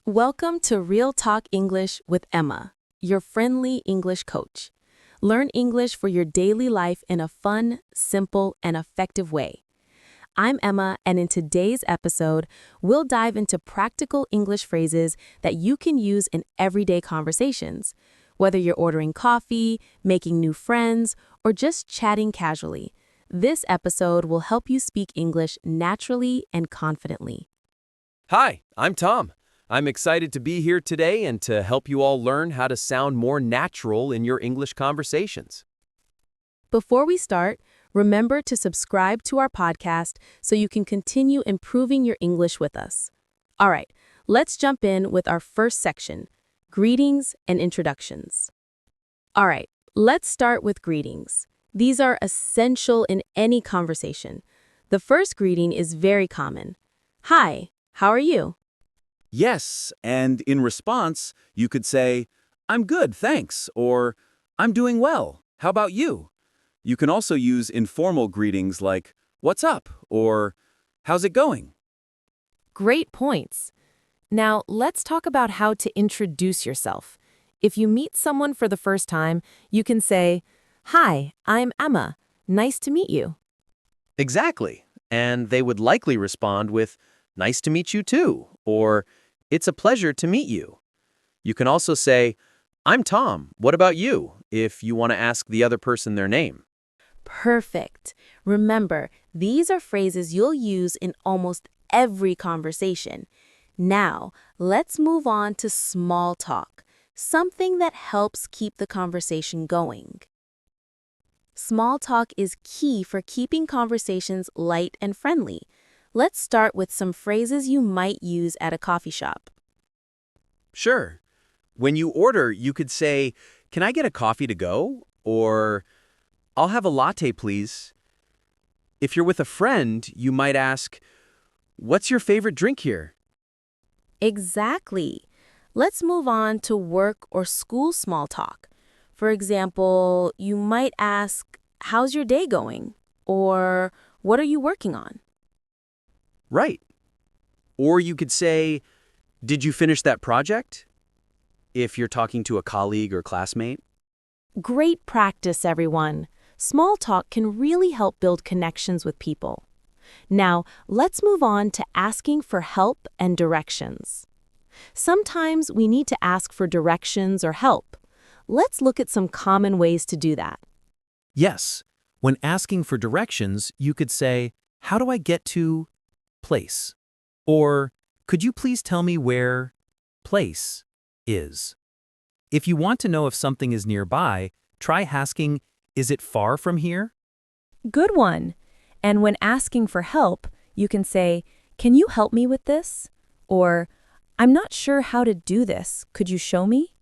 Welcome to Real Talk English with Emma, your friendly English coach. Learn English for your daily life in a fun, simple, and effective way. I'm Emma, and in today's episode, we'll dive into practical English phrases that you can use in everyday conversations. Whether you're ordering coffee, making new friends, or just chatting casually, this episode will help you speak English naturally and confidently. Hi, I'm Tom. I'm excited to be here today and to help you all learn how to sound more natural in your English conversations. Before we start, remember to subscribe to our podcast so you can continue improving your English with us. All right, let's jump in with our first section, greetings and introductions. All right, let's start with greetings. These are essential in any conversation. The first greeting is very common. Hi, how are you? Yes, and in response, you could say, I'm good, thanks, or I'm doing well, how about you? You can also use informal greetings like, what's up, or how's it going? Great points. Now, let's talk about how to introduce yourself. If you meet someone for the first time, you can say, Hi, I'm Emma. Nice to meet you. Exactly. And they would likely respond with, nice to meet you too, or it's a pleasure to meet you. You can also say, I'm Tom, what about you, if you want to ask the other person their name. Perfect. Remember, these are phrases you'll use in almost every conversation. Now, let's move on to small talk, something that helps keep the conversation going. Small talk is key for keeping conversations light and friendly. Let's start with some phrases you might use at a coffee shop. Sure. When you order, you could say, can I get a coffee to go? Or, I'll have a latte, please. If you're with a friend, you might ask, what's your favorite drink here? Exactly. Let's move on to work or school small talk. For example, you might ask, how's your day going? Or, what are you working on? Right. Or you could say, did you finish that project? If you're talking to a colleague or classmate. Great practice, everyone. Small talk can really help build connections with people. Now, let's move on to asking for help and directions. Sometimes we need to ask for directions or help. Let's look at some common ways to do that. Yes, when asking for directions, you could say, how do I get to place? Or, could you please tell me where place is? If you want to know if something is nearby, try asking, is it far from here? Good one. And when asking for help, you can say, can you help me with this? Or, I'm not sure how to do this. Could you show me?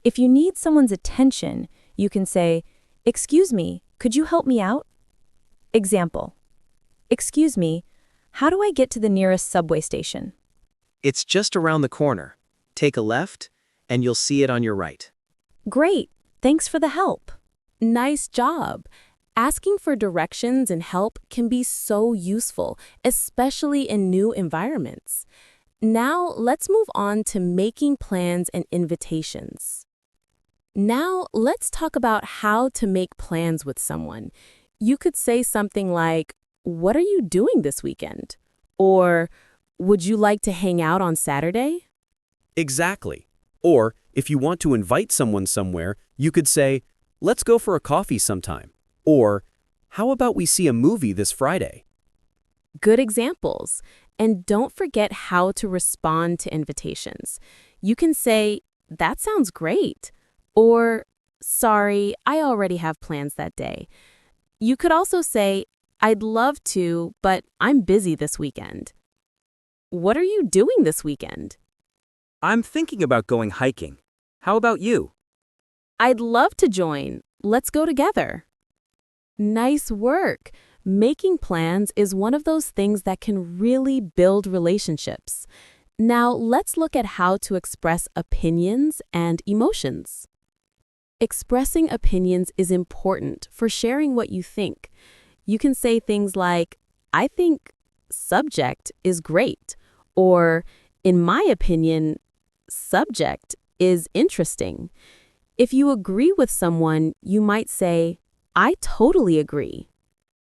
If you need someone's attention, you can say, excuse me, could you help me out? Example, excuse me, how do I get to the nearest subway station? It's just around the corner. Take a left, and you'll see it on your right. Great, thanks for the help. Nice job. Asking for directions and help can be so useful, especially in new environments. Now, let's move on to making plans and invitations. Now, let's talk about how to make plans with someone. You could say something like, what are you doing this weekend? Or, would you like to hang out on Saturday? Exactly. Or, if you want to invite someone somewhere, you could say, let's go for a coffee sometime. Or, how about we see a movie this Friday? Good examples. And don't forget how to respond to invitations. You can say, that sounds great. Or, sorry, I already have plans that day. You could also say, I'd love to, but I'm busy this weekend. What are you doing this weekend? I'm thinking about going hiking. How about you? I'd love to join. Let's go together. Nice work. Making plans is one of those things that can really build relationships. Now, let's look at how to express opinions and emotions. Expressing opinions is important for sharing what you think. You can say things like, I think subject is great, or in my opinion, subject is interesting. If you agree with someone, you might say, I totally agree.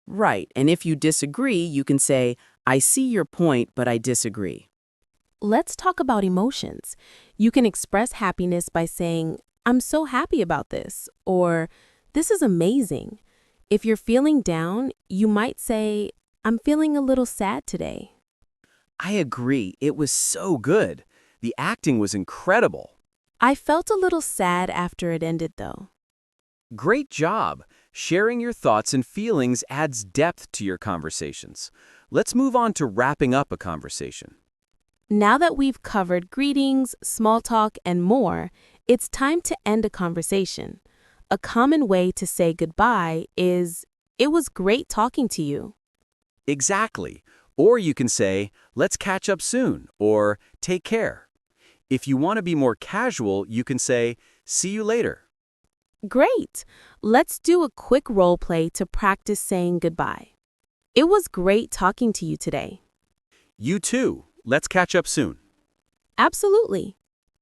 Right, and if you disagree, you can say, I see your point, but I disagree. Let's talk about emotions. You can express happiness by saying, I'm so happy about this, or this is amazing. If you're feeling down, you might say, I'm feeling a little sad today. I agree, it was so good. The acting was incredible. I felt a little sad after it ended, though. Great job. Sharing your thoughts and feelings adds depth to your conversations. Let's move on to wrapping up a conversation. Now that we've covered greetings, small talk, and more, it's time to end a conversation. A common way to say goodbye is, it was great talking to you. Exactly. Or you can say, let's catch up soon, or take care. If you want to be more casual, you can say, see you later. Great! Let's do a quick role play to practice saying goodbye. It was great talking to you today. You too. Let's catch up soon. Absolutely.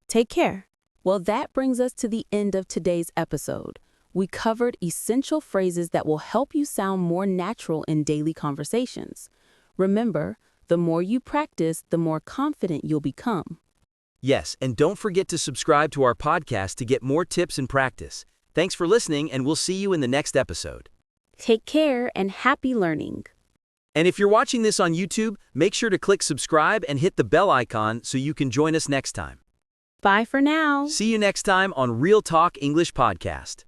Take care. Well, that brings us to the end of today's episode. We covered essential phrases that will help you sound more natural in daily conversations. Remember, the more you practice, the more confident you'll become. Yes, and don't forget to subscribe to our podcast to get more tips and practice. Thanks for listening, and we'll see you in the next episode. Take care and happy learning. And if you're watching this on YouTube, make sure to click subscribe and hit the bell icon so you can join us next time. Bye for now. See you next time on Real Talk English Podcast.